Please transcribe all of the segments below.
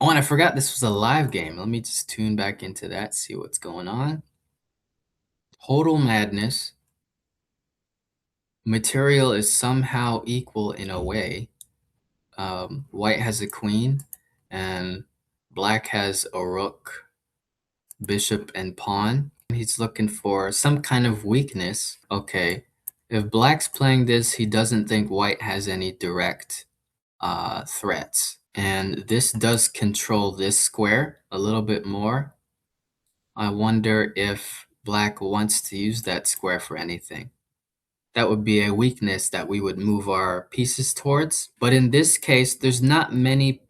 Oh, and I forgot this was a live game. Let me just tune back into that, see what's going on. Total Madness. Material is somehow equal in a way. White has a queen, and black has a rook, bishop, and pawn. He's looking for some kind of weakness. Okay, if black's playing this, he doesn't think white has any direct threats. And this does control this square a little bit more. I wonder if black wants to use that square for anything. That would be a weakness that we would move our pieces towards. But in this case, there's not many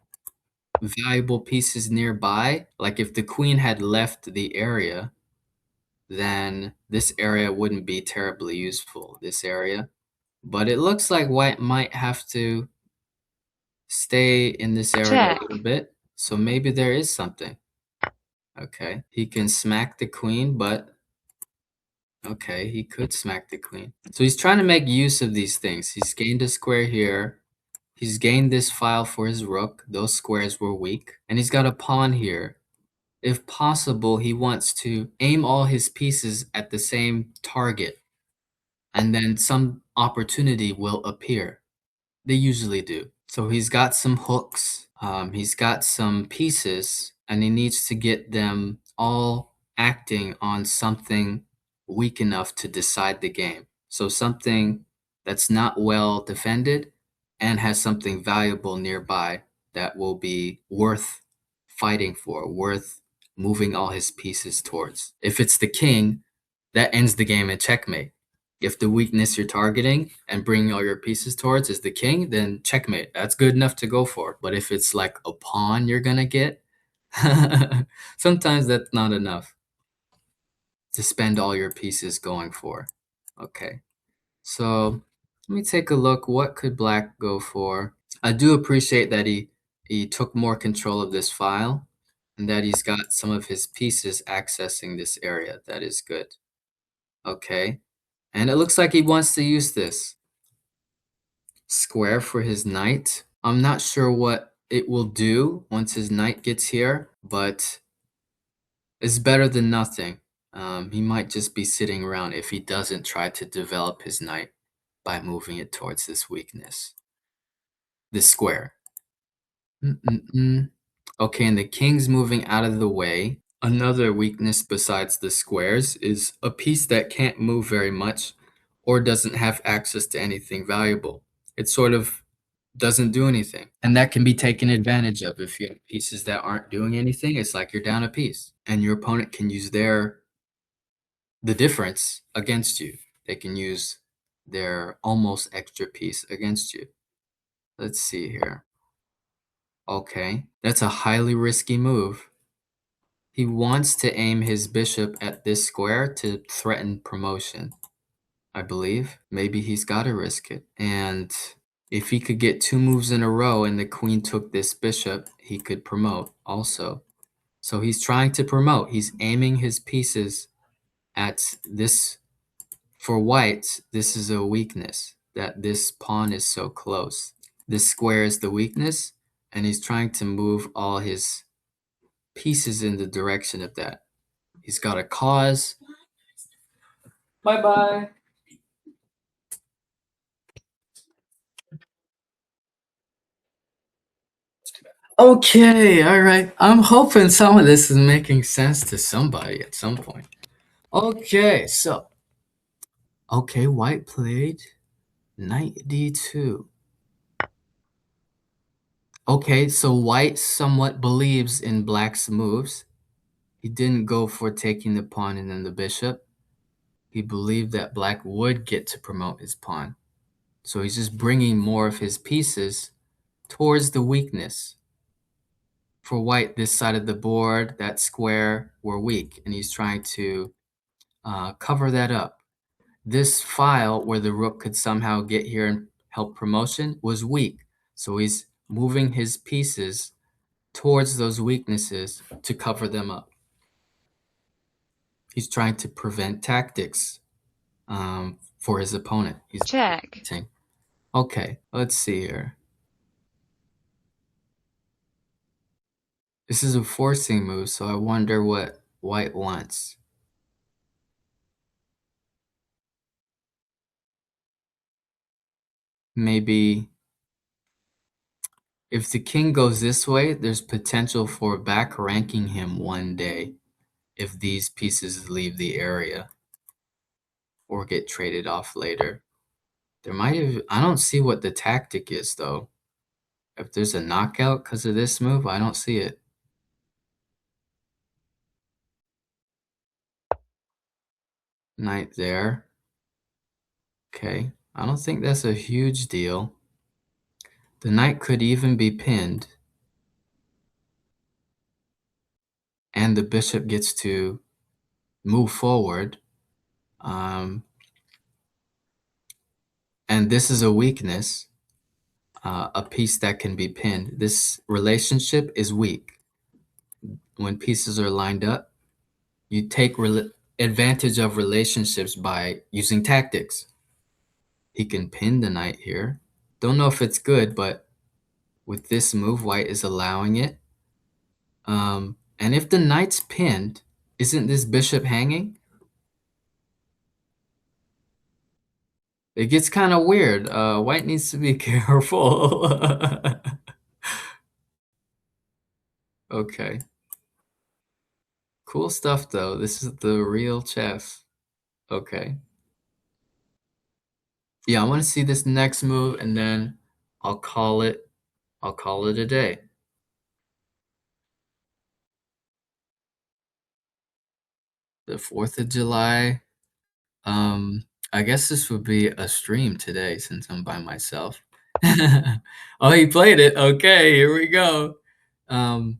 valuable pieces nearby. Like if the queen had left the area, then this area wouldn't be terribly useful, this area. But it looks like white might have to stay in this area a Check. little bit. So maybe there is something. Okay. He can smack the queen, but okay, he could smack the queen. So he's trying to make use of these things. He's gained a square here. He's gained this file for his rook. Those squares were weak. And he's got a pawn here. If possible, he wants to aim all his pieces at the same target. And then some opportunity will appear. They usually do. So he's got some hooks. He's got some pieces. And he needs to get them all acting on something weak enough to decide the game. So something that's not well defended and has something valuable nearby that will be worth fighting for, worth moving all his pieces towards. If it's the king, that ends the game in checkmate. If the weakness you're targeting and bringing all your pieces towards is the king, then checkmate. That's good enough to go for. But if it's like a pawn you're gonna get, sometimes that's not enough to spend all your pieces going for. Okay, so let me take a look. What could black go for? I do appreciate that he took more control of this file and that he's got some of his pieces accessing this area. That is good. Okay, and it looks like he wants to use this square for his knight. I'm not sure what it will do once his knight gets here, but it's better than nothing. He might just be sitting around if he doesn't try to develop his knight by moving it towards this weakness. This square. Okay, and the king's moving out of the way. Another weakness besides the squares is a piece that can't move very much or doesn't have access to anything valuable. It sort of doesn't do anything. And that can be taken advantage of if you have pieces that aren't doing anything. It's like you're down a piece and your opponent can use the difference against you. They can use their almost extra piece against you. Let's see here. Okay, that's a highly risky move. He wants to aim his bishop at this square to threaten promotion, I believe. Maybe he's got to risk it. And if he could get 2 moves in a row and the queen took this bishop, he could promote also. So he's trying to promote. He's aiming his pieces at this. For white, this is a weakness, that this pawn is so close. This square is the weakness, and he's trying to move all his pieces in the direction of that. He's got a cause. Bye-bye. Okay, all right. I'm hoping some of this is making sense to somebody at some point. Okay, so okay, white played knight d2. Okay, so white somewhat believes in black's moves. He didn't go for taking the pawn and then the bishop. He believed that black would get to promote his pawn. So he's just bringing more of his pieces towards the weakness. For white, this side of the board, that square, were weak, and he's trying to cover that up. This file where the rook could somehow get here and help promotion was weak. So he's moving his pieces towards those weaknesses to cover them up. He's trying to prevent tactics for his opponent. He's Check. okay, let's see here. This is a forcing move, so I wonder what white wants. Maybe if the king goes this way, there's potential for back ranking him one day if these pieces leave the area or get traded off later. There might have I don't see what the tactic is though. If there's a knockout because of this move, I don't see it. Knight there. Okay. I don't think that's a huge deal. The knight could even be pinned. And the bishop gets to move forward. Um, and this is a weakness, a piece that can be pinned. This relationship is weak. When pieces are lined up, you take advantage of relationships by using tactics. He can pin the knight here. Don't know if it's good, but with this move, white is allowing it. And if the knight's pinned, isn't this bishop hanging? It gets kind of weird. White needs to be careful. Okay. Cool stuff, though. This is the real chess. Okay. Yeah, I want to see this next move, and then I'll call it. I'll call it a day. The 4th of July. Um, I guess this would be a stream today since I'm by myself. Oh, he played it. Okay, here we go. Um,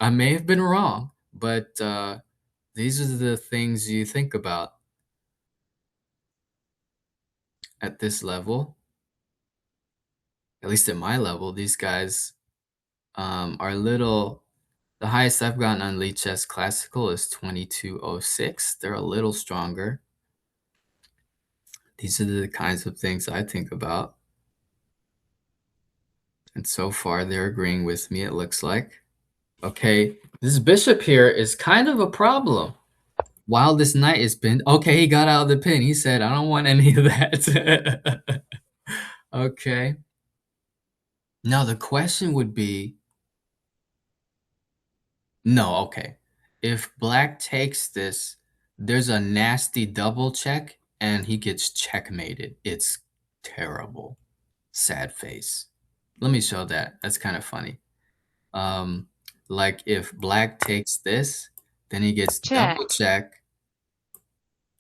I may have been wrong, but these are the things you think about at this level. At least at my level, these guys are little. The highest I've gotten on Lichess Classical is 2206. They're a little stronger. These are the kinds of things I think about. And so far, they're agreeing with me, it looks like. Okay, this bishop here is kind of a problem. While this knight is pinned, okay, he got out of the pin. He said, I don't want any of that. Okay. Now the question would be, no, okay. If black takes this, there's a nasty double check and he gets checkmated. It's terrible. Sad face. Let me show that. That's kind of funny. Um, like if black takes this, then he gets double Check. check.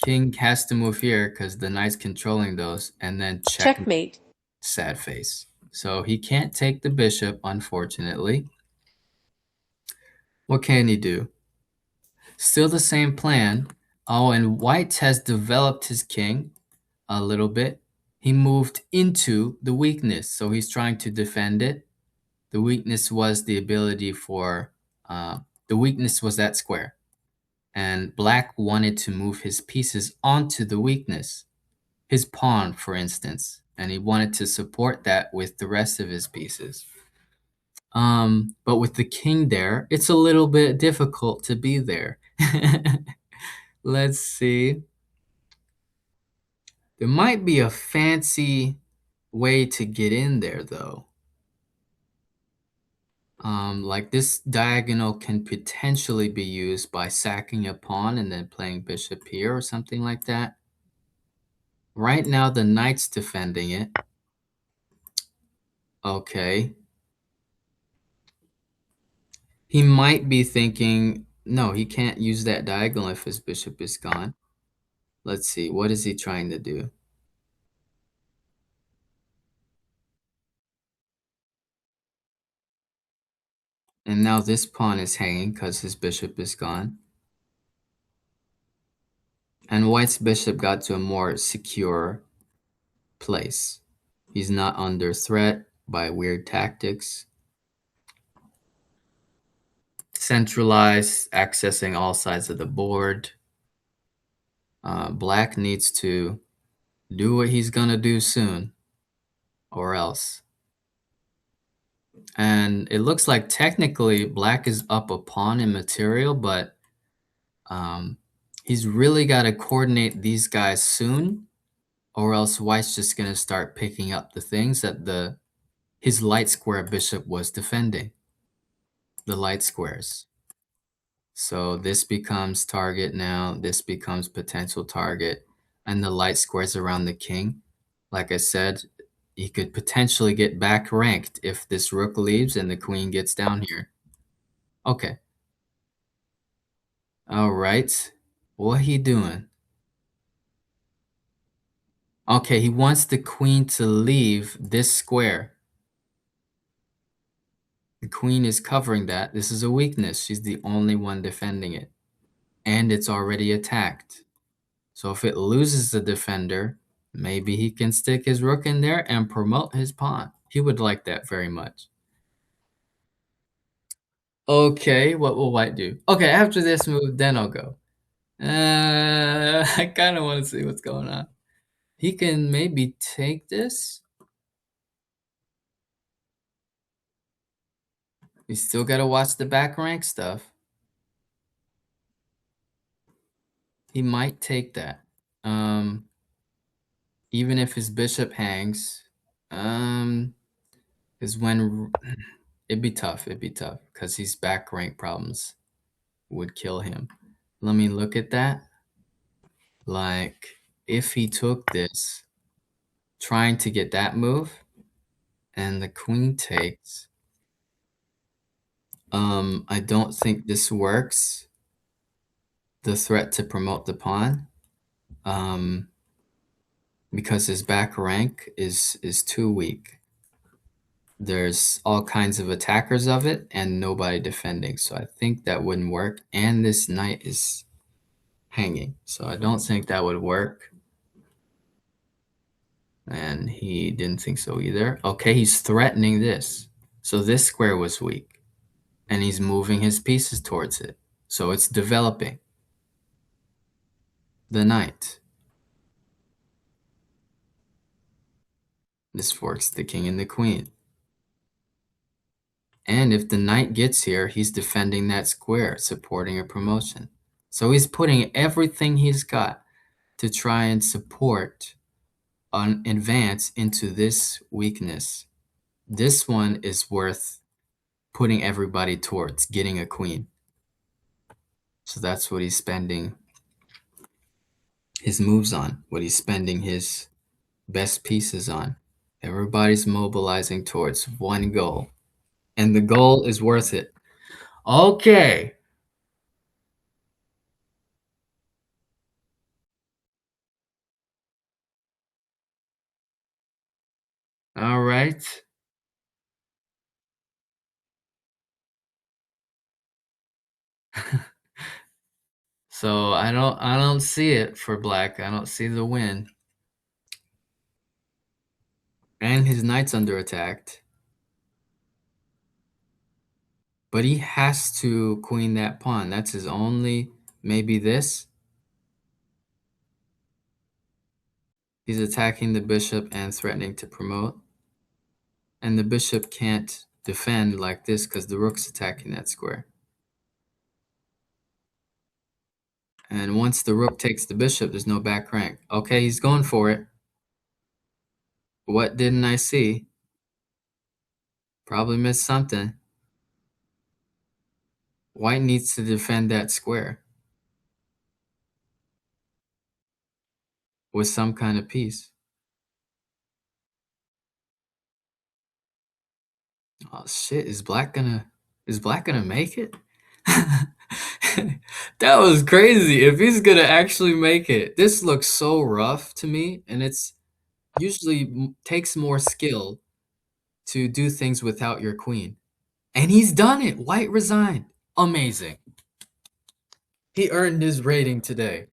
King has to move here because the knight's controlling those, and then Checkmate. sad face. So he can't take the bishop, unfortunately. What can he do? Still the same plan. Oh, and white has developed his king a little bit. He moved into the weakness, so he's trying to defend it. The weakness was the ability for, the weakness was that square. And black wanted to move his pieces onto the weakness, his pawn, for instance, and he wanted to support that with the rest of his pieces. But with the king there, it's a little bit difficult to be there. Let's see. There might be a fancy way to get in there, though. Like this diagonal can potentially be used by sacking a pawn and then playing bishop here or something like that. Right now, the knight's defending it. Okay. He might be thinking, no, he can't use that diagonal if his bishop is gone. Let's see, what is he trying to do? And now this pawn is hanging because his bishop is gone. And white's bishop got to a more secure place. He's not under threat by weird tactics. Centralized, accessing all sides of the board. Black needs to do what he's gonna do soon, or else. And it looks like technically black is up a pawn in material, but um, he's really got to coordinate these guys soon, or else white's just going to start picking up the things that the his light square bishop was defending, the light squares. So this becomes target now, this becomes potential target, and the light squares around the king. Like I said, he could potentially get back ranked if this rook leaves and the queen gets down here. Okay. All right. What he doing? Okay, he wants the queen to leave this square. The queen is covering that. This is a weakness. She's the only one defending it. And it's already attacked. So if it loses the defender, maybe he can stick his rook in there and promote his pawn. He would like that very much. Okay, what will white do? Okay, after this move, then I'll go. I kind of want to see what's going on. He can maybe take this. You still got to watch the back rank stuff. He might take that. Even if his bishop hangs, is when it'd be tough. It'd be tough because his back rank problems would kill him. Let me look at that. Like, if he took this, trying to get that move, and the queen takes, I don't think this works. The threat to promote the pawn, because his back rank is too weak. There's all kinds of attackers of it and nobody defending, so I think that wouldn't work. And this knight is hanging, so I don't think that would work. And he didn't think so either. Okay, he's threatening this. So this square was weak. And he's moving his pieces towards it. So it's developing. The knight. This forks the king and the queen. And if the knight gets here, he's defending that square, supporting a promotion. So he's putting everything he's got to try and support an advance into this weakness. This one is worth putting everybody towards, getting a queen. So that's what he's spending his moves on, what he's spending his best pieces on. Everybody's mobilizing towards one goal, and the goal is worth it. Okay. All right. So I don't see it for black. I don't see the win. And his knight's under attack. But he has to queen that pawn. That's his only, maybe this. He's attacking the bishop and threatening to promote. And the bishop can't defend like this because the rook's attacking that square. And once the rook takes the bishop, there's no back rank. Okay, he's going for it. What didn't I see? Probably missed something. White needs to defend that square with some kind of piece. Oh shit, is black gonna make it? That was crazy. If he's gonna actually make it. This looks so rough to me, and it's usually takes more skill to do things without your queen. And he's done it. White resigned. Amazing. He earned his rating today.